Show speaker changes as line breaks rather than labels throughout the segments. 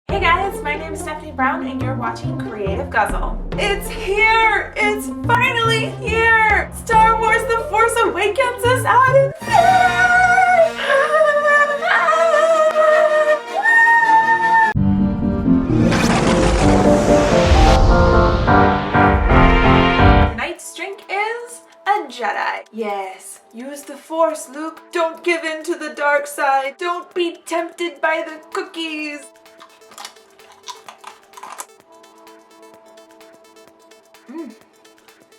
Hey guys, my name is Stephanie Brown and you're watching Creative Guzzle. It's here! It's finally here! Star Wars The Force Awakens is out in Tonight's drink is a Jedi. Yes, use the Force, Luke. Don't give in to the dark side. Don't be tempted by the cookies.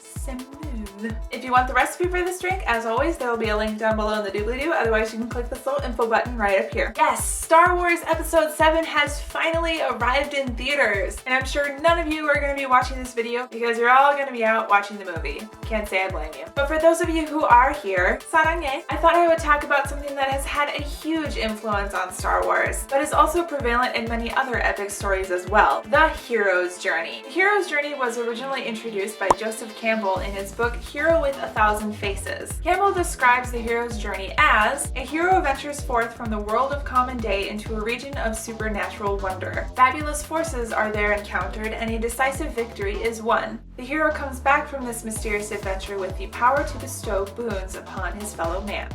Smooth. If you want the recipe for this drink, as always, there will be a link down below in the doobly-doo. Otherwise, you can click this little info button right up here. Yes, Star Wars Episode 7 has finally arrived in theaters. And I'm sure none of you are going to be watching this video because you're all going to be out watching the movie. Can't say I blame you. But for those of you who are here, sarange, I thought I would talk about something that has had a huge influence on Star Wars, but is also prevalent in many other epic stories as well. The hero's journey. The hero's journey was originally introduced by Joseph Campbell in his book Hero with a Thousand Faces. Campbell describes the hero's journey as a hero ventures forth from the world of common day into a region of supernatural wonder. Fabulous forces are there encountered and a decisive victory is won. The hero comes back from this mysterious adventure with the power to bestow boons upon his fellow man.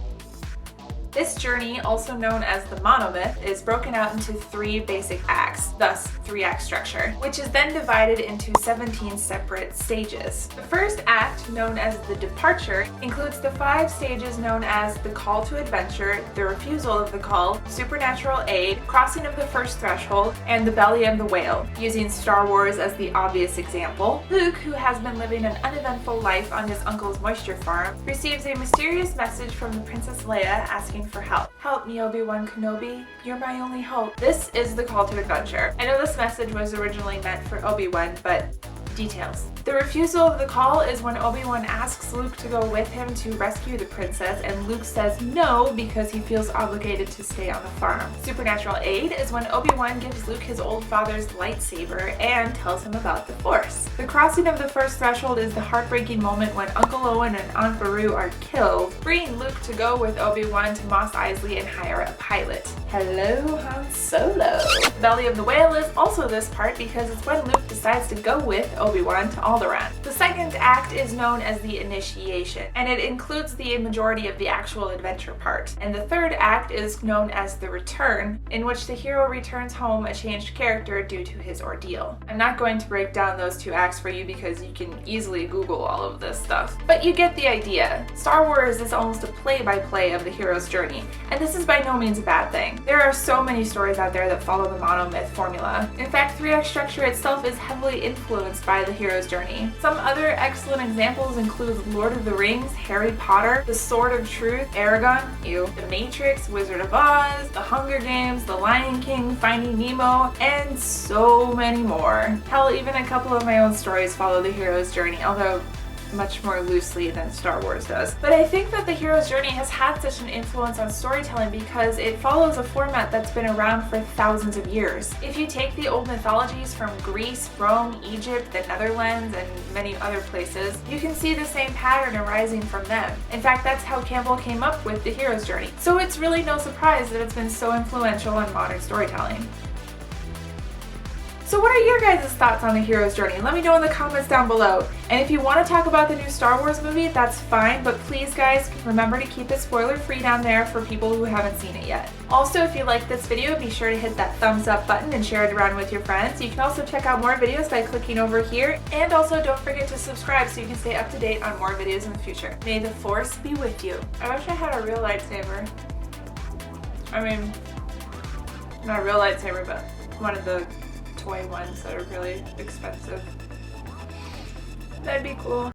This journey, also known as the monomyth, is broken out into 3 basic acts, thus 3-act structure, which is then divided into 17 separate stages. The first act, known as the departure, includes the 5 stages known as the call to adventure, the refusal of the call, supernatural aid, crossing of the first threshold, and the belly of the whale. Using Star Wars as the obvious example, Luke, who has been living an uneventful life on his uncle's moisture farm, receives a mysterious message from the Princess Leia asking for help. Help me, Obi-Wan Kenobi. You're my only hope. This is the call to adventure. I know this message was originally meant for Obi-Wan, but details. The refusal of the call is when Obi-Wan asks Luke to go with him to rescue the princess, and Luke says no because he feels obligated to stay on the farm. Supernatural aid is when Obi-Wan gives Luke his old father's lightsaber and tells him about the Force. The crossing of the first threshold is the heartbreaking moment when Uncle Owen and Aunt Beru are killed, freeing Luke to go with Obi-Wan to Mos Eisley and hire a pilot. Hello, Han Solo. Belly of the Whale is also this part because it's when Luke decides to go with Obi-Wan to Alderaan. The second act is known as the initiation, and it includes the majority of the actual adventure part. And the third act is known as the return, in which the hero returns home a changed character due to his ordeal. I'm not going to break down those 2 acts for you because you can easily Google all of this stuff, but you get the idea. Star Wars is almost a play-by-play of the hero's journey, and this is by no means a bad thing. There are so many stories out there that follow the monomyth formula. In fact, 3-act structure itself is heavily influenced by the hero's journey. Some other excellent examples include Lord of the Rings, Harry Potter, The Sword of Truth, Eragon, The Matrix, Wizard of Oz, The Hunger Games, The Lion King, Finding Nemo, and so many more. Hell, even a couple of my own stories follow the hero's journey, although much more loosely than Star Wars does. But I think that the hero's journey has had such an influence on storytelling because it follows a format that's been around for thousands of years. If you take the old mythologies from Greece, Rome, Egypt, the Netherlands, and many other places, you can see the same pattern arising from them. In fact, that's how Campbell came up with the hero's journey. So it's really no surprise that it's been so influential in modern storytelling. So what are your guys' thoughts on the hero's journey? Let me know in the comments down below. And if you want to talk about the new Star Wars movie, that's fine, but please guys, remember to keep it spoiler free down there for people who haven't seen it yet. Also, if you liked this video, be sure to hit that thumbs up button and share it around with your friends. You can also check out more videos by clicking over here, and also don't forget to subscribe so you can stay up to date on more videos in the future. May the Force be with you. I wish I had a real lightsaber. I mean, not a real lightsaber, but one of the toy ones that are really expensive. That'd be cool.